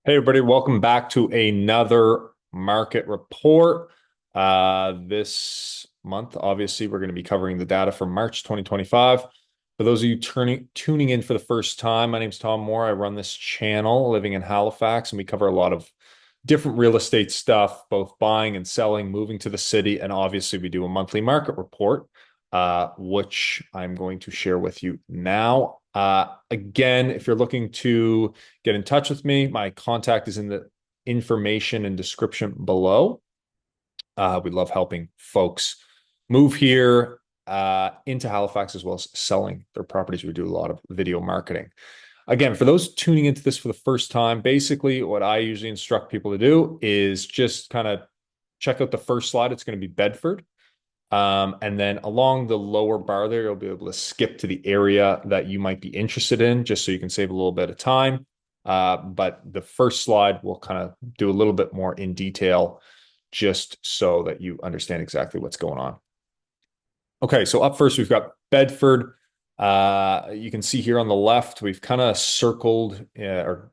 Hey everybody, welcome back to another market report. This month, obviously, we're going to be covering the data for March 2025. For those of you tuning in for the first time, my name is Tom Moore. I run this channel living in Halifax, and we cover a lot of different real estate stuff, both buying and selling, moving to the city, and obviously we do a monthly market report, which I'm going to share with you now. Again, if you're looking to get in touch with me, my contact is in the information and description below. We love helping folks move here into Halifax as well as selling their properties. We do a lot of video marketing. Again, for those tuning into this for the first time, basically what I usually instruct people to do is just kind of check out the first slide. It's going to be Bedford. And then along the lower bar there, you'll be able to skip to the area that you might be interested in, just so you can save a little bit of time. But the first slide will kind of do a little bit more in detail, just so that you understand exactly what's going on. Okay, so up first, we've got Bedford. You can see here on the left, we've kind of circled or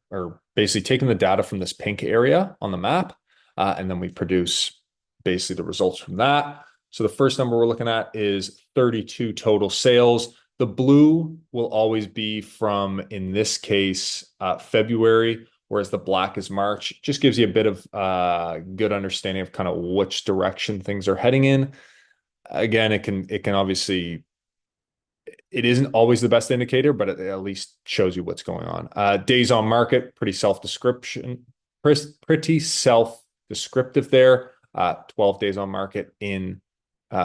basically taken the data from this pink area on the map, and then we produce basically the results from that. So the first number we're looking at is 32 total sales. The blue will always be from, in this case, February, whereas the black is March. Just gives you a bit of good understanding of kind of which direction things are heading in. Again, it can obviously, it isn't always the best indicator, but it at least shows you what's going on. Days on market, pretty self-descriptive there. 12 days on market in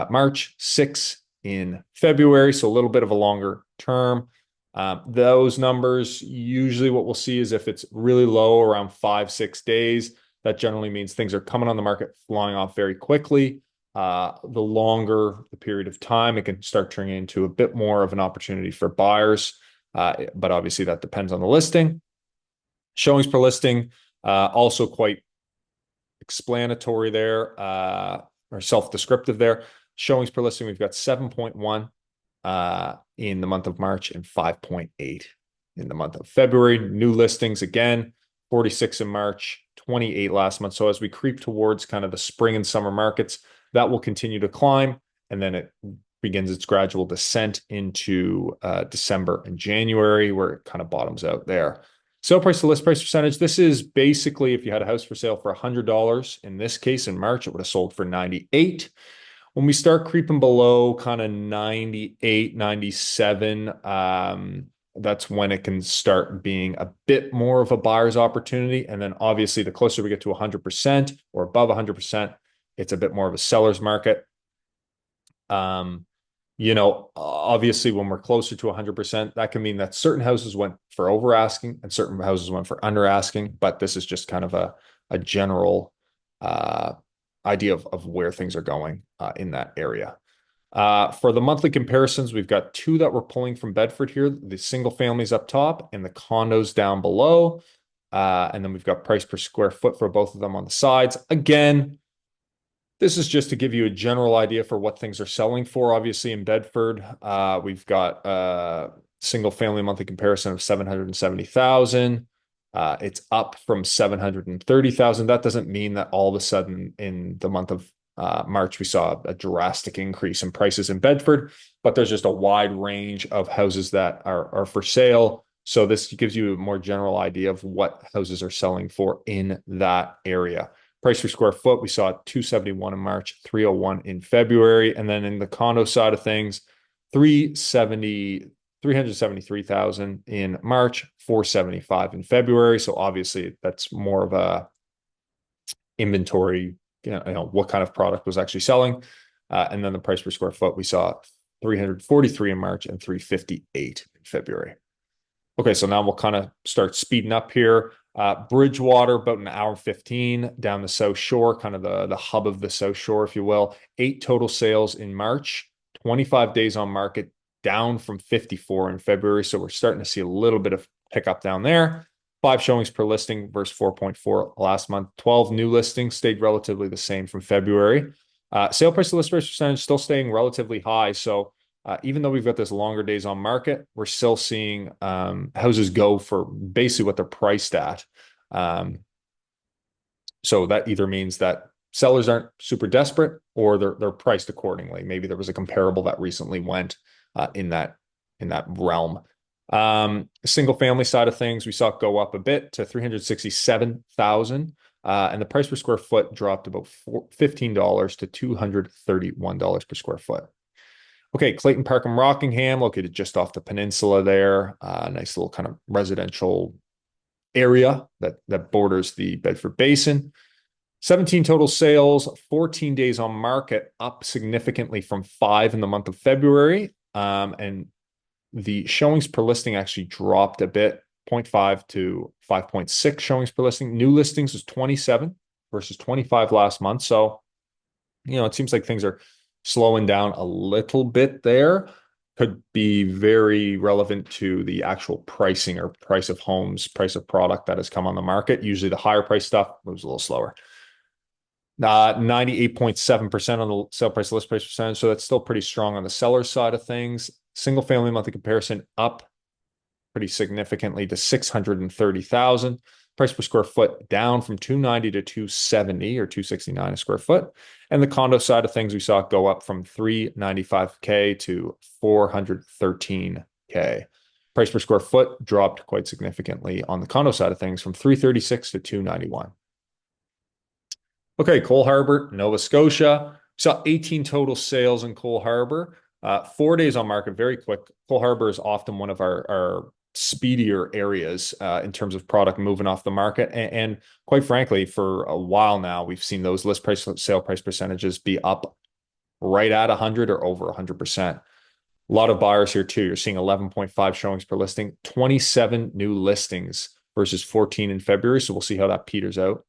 March, 6 in February, so a little bit of a longer term. Those numbers, usually what we'll see is if it's really low, around 5-6 days, that generally means things are coming on the market, flying off very quickly. The longer the period of time, it can start turning into a bit more of an opportunity for buyers. But obviously that depends on the listing. Showings per listing, also quite explanatory there, or self-descriptive there. Showings per listing, we've got 7.1 in the month of March and 5.8 in the month of February. New listings, again, 46 in March, 28 last month. So as we creep towards kind of the spring and summer markets, that will continue to climb, and then it begins its gradual descent into December and January, where it kind of bottoms out there. Sale price to list price percentage. This is basically if you had a house for sale for $100. In this case, in March, it would have sold for 98. When we start creeping below kind of 98, 97, that's when it can start being a bit more of a buyer's opportunity. And then obviously the closer we get to 100% or above 100%, it's a bit more of a seller's market. Obviously when we're closer to 100%, that can mean that certain houses went for over asking and certain houses went for under asking, but this is just kind of a general idea of where things are going in that area. For the monthly comparisons, we've got two that we're pulling from Bedford here, the single families up top and the condos down below. And then we've got price per square foot for both of them on the sides. Again, this is just to give you a general idea for what things are selling for. Obviously, in Bedford, we've got a single family monthly comparison of 770,000. It's up from 730,000. That doesn't mean that all of a sudden in the month of March, we saw a drastic increase in prices in Bedford, but there's just a wide range of houses that are for sale. So this gives you a more general idea of what houses are selling for in that area. Price per square foot, we saw 271 in March, 301 in February. And then in the condo side of things, 373,000 in March, 475 in February. So obviously that's more of a inventory, what kind of product was actually selling. And then the price per square foot, we saw 343 in March and 358 in February. Okay, so now we'll kind of start speeding up here. Bridgewater, about an hour 15 down the South Shore, kind of the hub of the South Shore, if you will. 8 total sales in March, 25 days on market, down from 54 in February. So we're starting to see a little bit of pickup down there. 5 showings per listing versus 4.4 last month. 12 new listings, stayed relatively the same from February. Sale price to list price percentage still staying relatively high. So even though we've got this longer days on market, we're still seeing houses go for basically what they're priced at. So that either means that sellers aren't super desperate or they're priced accordingly. Maybe there was a comparable that recently went in that realm. Single family side of things, we saw it go up a bit to 367,000. And the price per square foot dropped about $15 to $231 per square foot. Okay, Clayton Park and Rockingham, located just off the peninsula there. Nice little kind of residential area that borders the Bedford Basin. 17 total sales, 14 days on market, up significantly from 5 in the month of February. And the showings per listing actually dropped a bit, 0.5 to 5.6 showings per listing. New listings was 27 versus 25 last month. So, it seems like things are slowing down a little bit there. Could be very relevant to the actual pricing or price of homes, price of product that has come on the market. Usually the higher price stuff moves a little slower. 98.7% on the sale price list price percentage. So that's still pretty strong on the seller side of things. Single family monthly comparison up pretty significantly to 630,000. Price per square foot down from 290 to 270 or 269 a square foot. And the condo side of things, we saw it go up from 395K to 413K. Price per square foot dropped quite significantly on the condo side of things from 336 to 291. Okay, Cole Harbour, Nova Scotia. We saw 18 total sales in Cole Harbour. 4 days on market, very quick. Cole Harbour is often one of our speedier areas in terms of product moving off the market. And quite frankly, for a while now, we've seen those list price, sale price percentages be up right at 100 or over 100%. A lot of buyers here too. You're seeing 11.5 showings per listing, 27 new listings versus 14 in February. So we'll see how that peters out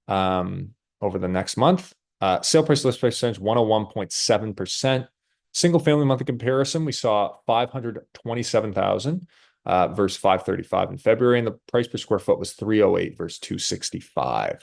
over the next month. Sale price list price percentage, 101.7%. Single family monthly comparison, we saw 527,000 versus 535 in February, and the price per square foot was 308 versus 265.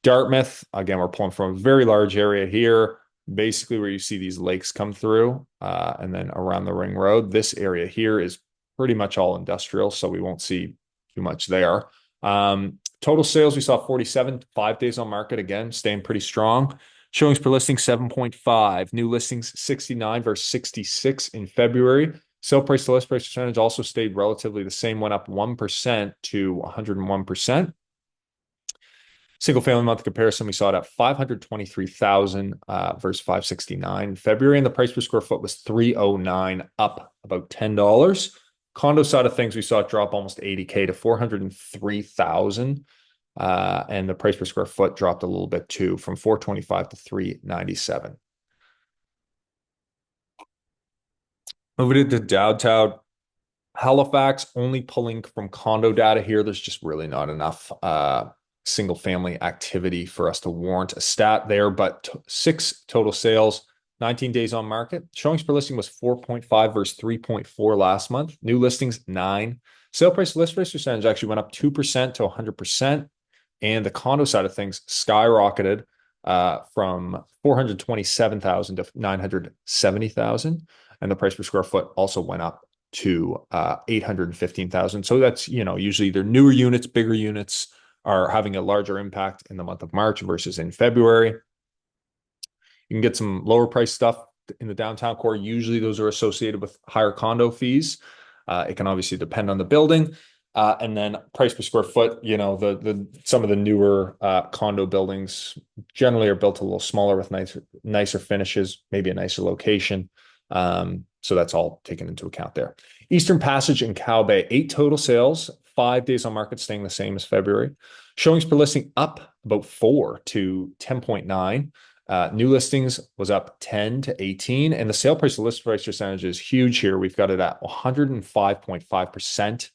Dartmouth, again, we're pulling from a very large area here, basically where you see these lakes come through, and then around the ring road. This area here is pretty much all industrial, so we won't see too much there. Total sales, we saw 47, 5 days on market, again, staying pretty strong. Showings per listing, 7.5. New listings, 69 versus 66 in February. Sale price to list price percentage also stayed relatively the same, went up 1% to 101%. Single family month comparison, we saw it at 523,000 versus 569 in February, and the price per square foot was 309, up about $10. Condo side of things, we saw it drop almost 80K to 403,000. And the price per square foot dropped a little bit too, from 425 to 397. Moving into downtown Halifax, only pulling from condo data here. There's just really not enough single family activity for us to warrant a stat there, but 6 total sales, 19 days on market. Showings per listing was 4.5 versus 3.4 last month. New listings, 9. Sale price list price percentage actually went up 2% to 100%. And the condo side of things skyrocketed from 427,000 to 970,000. And the price per square foot also went up to 815,000. So that's, usually either newer units, bigger units are having a larger impact in the month of March versus in February. You can get some lower price stuff in the downtown core. Usually those are associated with higher condo fees. It can obviously depend on the building. And then price per square foot, some of the newer condo buildings generally are built a little smaller with nicer finishes, maybe a nicer location. So that's all taken into account there. Eastern Passage and Cow Bay, 8 total sales, 5 days on market, staying the same as February. Showings per listing up about 4 to 10.9. New listings was up 10 to 18, and the sale price to list price percentage is huge here. We've got it at 105.5%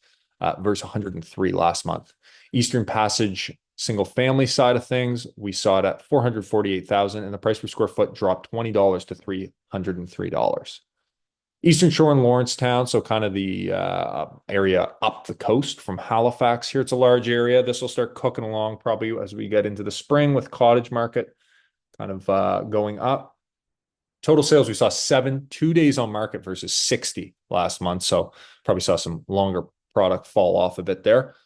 versus 103 last month. Eastern Passage single family side of things, we saw it at 448,000, and the price per square foot dropped $20 to $303. Eastern Shore and Lawrencetown, so kind of the area up the coast from Halifax here. It's a large area. This will start cooking along probably as we get into the spring with cottage market kind of going up. Total sales, we saw 7, 2 days on market versus 60 last month. So probably saw some longer product fall off a bit there.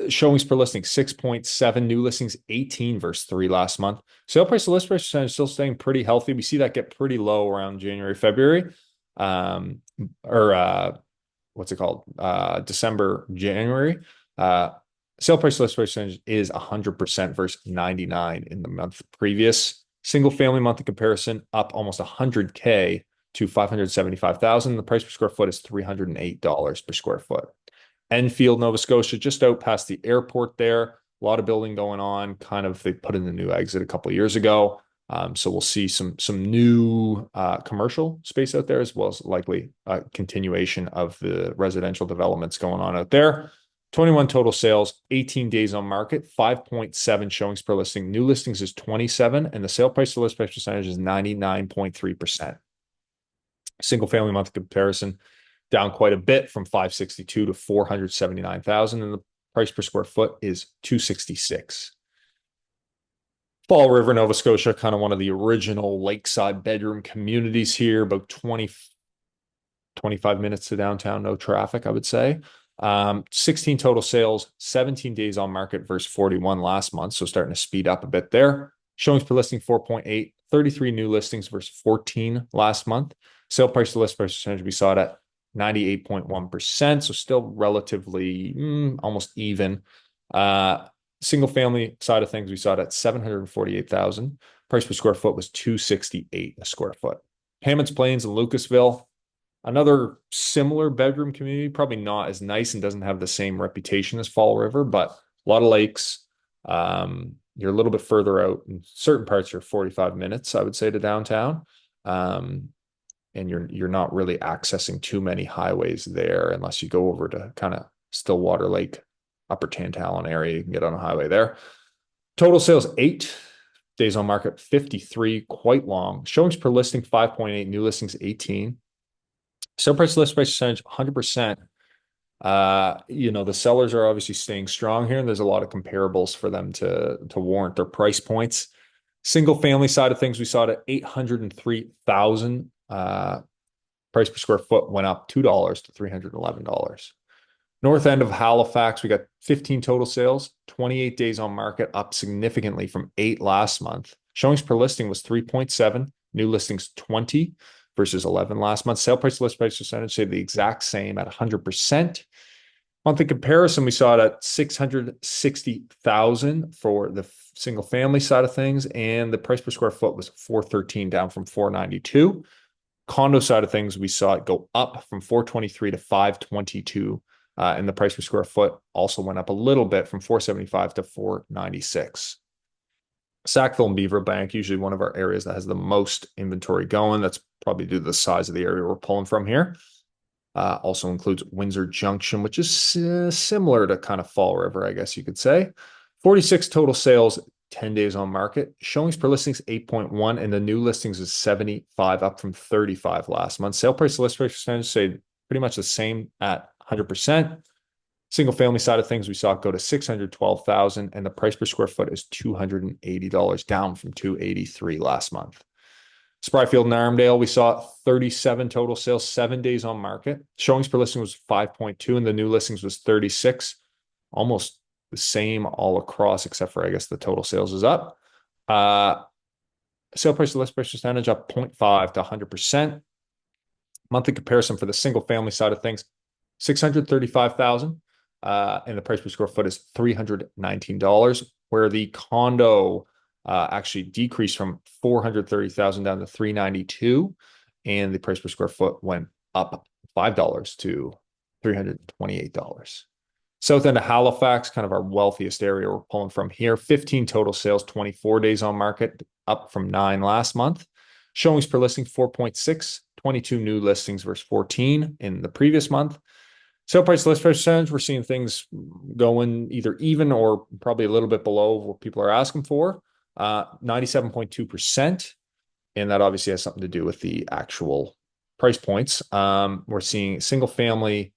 Showings per listing 6.7, new listings 18 versus 3 last month. Sale price to list price percentage still staying pretty healthy. We see that get pretty low around January, February, um, or what's it called? December, January. Uh, Sale price to list price percentage is 100% versus 99 in the month previous. Single family monthly comparison up almost 100K to 575,000. The price per square foot is $308 per square foot. Enfield, Nova Scotia, just out past the airport there. A lot of building going on. Kind of, they put in the new exit a couple of years ago. So we'll see some new commercial space out there, as well as likely a continuation of the residential developments going on out there. 21 total sales, 18 days on market, 5.7 showings per listing. New listings is 27, and the sale price to list price percentage is 99.3%. Single family month comparison down quite a bit from 562 to 479,000, and the price per square foot is 266. Fall River, Nova Scotia, kind of one of the original lakeside bedroom communities here, about 25 minutes to downtown, no traffic, I would say. 16 total sales, 17 days on market versus 41 last month, so starting to speed up a bit there. Showings per listing 4.8, 33 new listings versus 14 last month. Sale price to list price percentage, we saw it at 98.1%, so still relatively almost even. Single family side of things, we saw it at 748,000. Price per square foot was 268 a square foot. Hammonds, Plains, and Lucasville, another similar bedroom community, probably not as nice and doesn't have the same reputation as Fall River, but a lot of lakes. You're a little bit further out. In certain parts, you're 45 minutes, I would say, to downtown. And you're not really accessing too many highways there unless you go over to kind of Stillwater Lake, Upper Tantallon area. You can get on a highway there. Total sales 8 days on market, 53, quite long. Showings per listing 5.8, new listings 18. Sale price list price percentage 100%. The sellers are obviously staying strong here, and there's a lot of comparables for them to warrant their price points. Single family side of things, we saw it at 803,000. Price per square foot went up $2 to $311. North end of Halifax, we got 15 total sales, 28 days on market, up significantly from 8 last month. Showings per listing was 3.7, new listings 20 versus 11 last month. Sale price to list price percentage stayed the exact same at 100%. Monthly comparison, we saw it at 660,000 for the single family side of things, and the price per square foot was 413, down from 492. Condo side of things, we saw it go up from 423 to 522, and the price per square foot also went up a little bit from 475 to 496. Sackville and Beaverbank, usually one of our areas that has the most inventory going. That's probably due to the size of the area we're pulling from here. Also includes Windsor Junction, which is similar to kind of Fall River, I guess you could say. 46 total sales, 10 days on market. Showings per listings 8.1, and the new listings is 75, up from 35 last month. Sale price to list price percentage stayed pretty much the same at 100%. Single family side of things, we saw it go to 612,000, and the price per square foot is $280, down from 283 last month. Spryfield and Armdale, we saw 37 total sales, 7 days on market. Showings per listing was 5.2, and the new listings was 36. Almost the same all across, except for, I guess, the total sales is up. Sale price to list price percentage up 0.5 to 100%. Monthly comparison for the single family side of things, 635,000. And the price per square foot is $319, where the condo actually decreased from 430,000 down to 392, and the price per square foot went up $5 to $328. South end of Halifax, kind of our wealthiest area we're pulling from here. 15 total sales, 24 days on market, up from 9 last month. Showings per listing 4.6, 22 new listings versus 14 in the previous month. Sale price list price percentage, we're seeing things going either even or probably a little bit below what people are asking for. 97.2%. And that obviously has something to do with the actual price points. We're seeing single family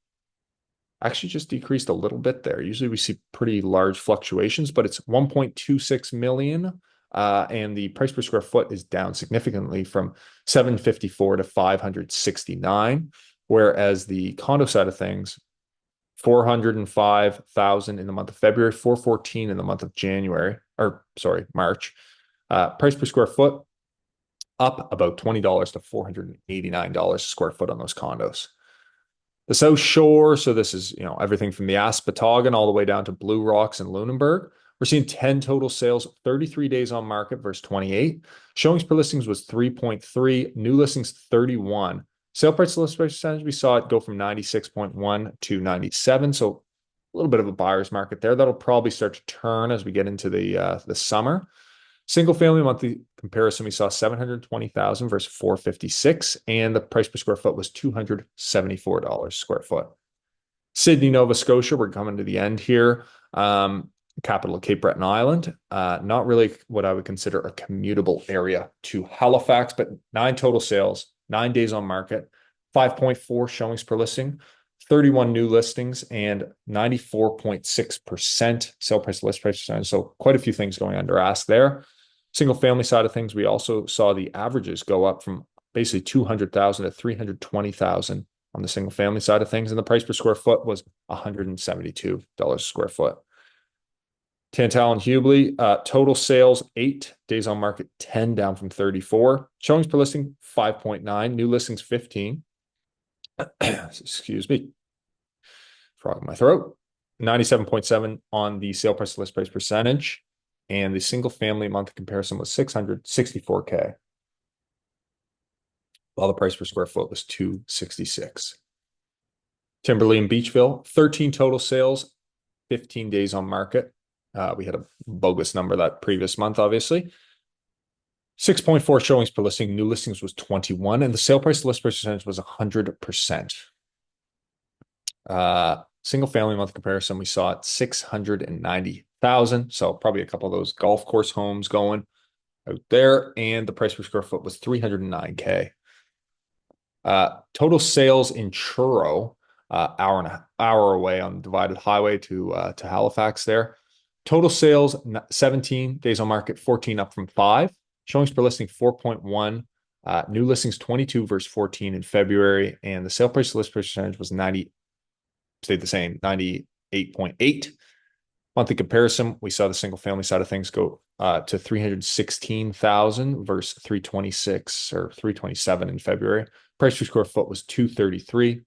actually just decreased a little bit there. Usually we see pretty large fluctuations, but it's 1.26 million. And the price per square foot is down significantly from 754 to 569. Whereas the condo side of things, 405,000 in the month of February, 414 in the month of January, or sorry, March. Price per square foot up about $20 to $489 a square foot on those condos. The South Shore, so this is, everything from the Aspotogan all the way down to Blue Rocks and Lunenburg. We're seeing 10 total sales, 33 days on market versus 28. Showings per listings was 3.3, new listings 31. Sale price to list price percentage, we saw it go from 96.1 to 97. So a little bit of a buyer's market there. That'll probably start to turn as we get into the summer. Single family monthly comparison, we saw 720,000 versus 456, and the price per square foot was $274 a square foot. Sydney, Nova Scotia, we're coming to the end here. Capital of Cape Breton Island, not really what I would consider a commutable area to Halifax, but 9 total sales, 9 days on market, 5.4 showings per listing, 31 new listings, and 94.6% sale price to list price percentage. So quite a few things going under ask there. Single family side of things, we also saw the averages go up from basically 200,000 to 320,000 on the single family side of things. And the price per square foot was $172 a square foot. Tantallon Hubley, total sales 8, days on market 10, down from 34. Showings per listing 5.9, new listings 15. Excuse me. Frog in my throat. 97.7 on the sale price to list price percentage. And the single family month comparison was $664K. While the price per square foot was $266. Timberlea and Beechville, 13 total sales, 15 days on market. We had a bogus number that previous month, obviously. 6.4 showings per listing. New listings was 21, and the sale price to list price percentage was 100%. Single family month comparison, we saw it 690,000. So probably a couple of those golf course homes going out there, and the price per square foot was $309K. Total sales in Truro, hour away on the divided highway to Halifax there. Total sales 17, days on market 14, up from 5. Showings per listing 4.1. New listings 22 versus 14 in February, and the sale price to list price percentage was 90, stayed the same, 98.8. Monthly comparison, we saw the single family side of things go to 316,000 versus 326 or 327 in February. Price per square foot was 233.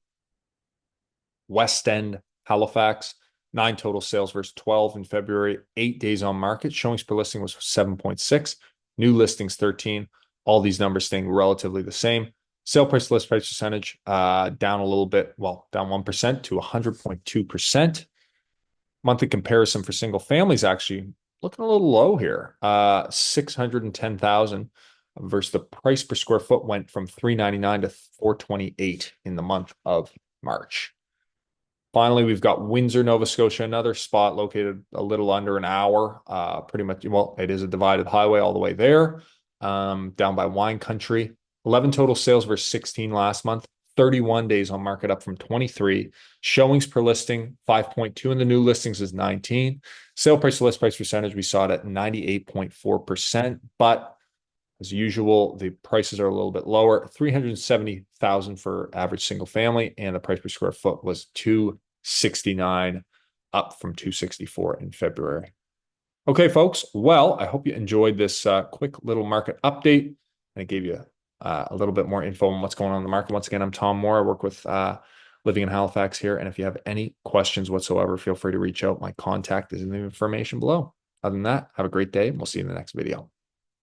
West End Halifax, 9 total sales versus 12 in February, 8 days on market. Showings per listing was 7.6. New listings 13. All these numbers staying relatively the same. Sale price to list price percentage down a little bit, well, down 1% to 100.2%. Monthly comparison for single families actually looking a little low here. 610,000 versus the price per square foot went from $399 to $428 in the month of March. Finally, we've got Windsor, Nova Scotia, another spot located a little under an hour. Pretty much, well, it is a divided highway all the way there, down by wine country. 11 total sales versus 16 last month. 31 days on market, up from 23. Showings per listing 5.2, and the new listings is 19. Sale price to list price percentage, we saw it at 98.4%, but as usual, the prices are a little bit lower. 370,000 for average single family, and the price per square foot was $269, up from $264 in February. Okay, folks. Well, I hope you enjoyed this quick little market update, and it gave you a little bit more info on what's going on in the market. Once again, I'm Tom Moore. I work with Living in Halifax here, and if you have any questions whatsoever, feel free to reach out. My contact is in the information below. Other than that, have a great day, and we'll see you in the next video.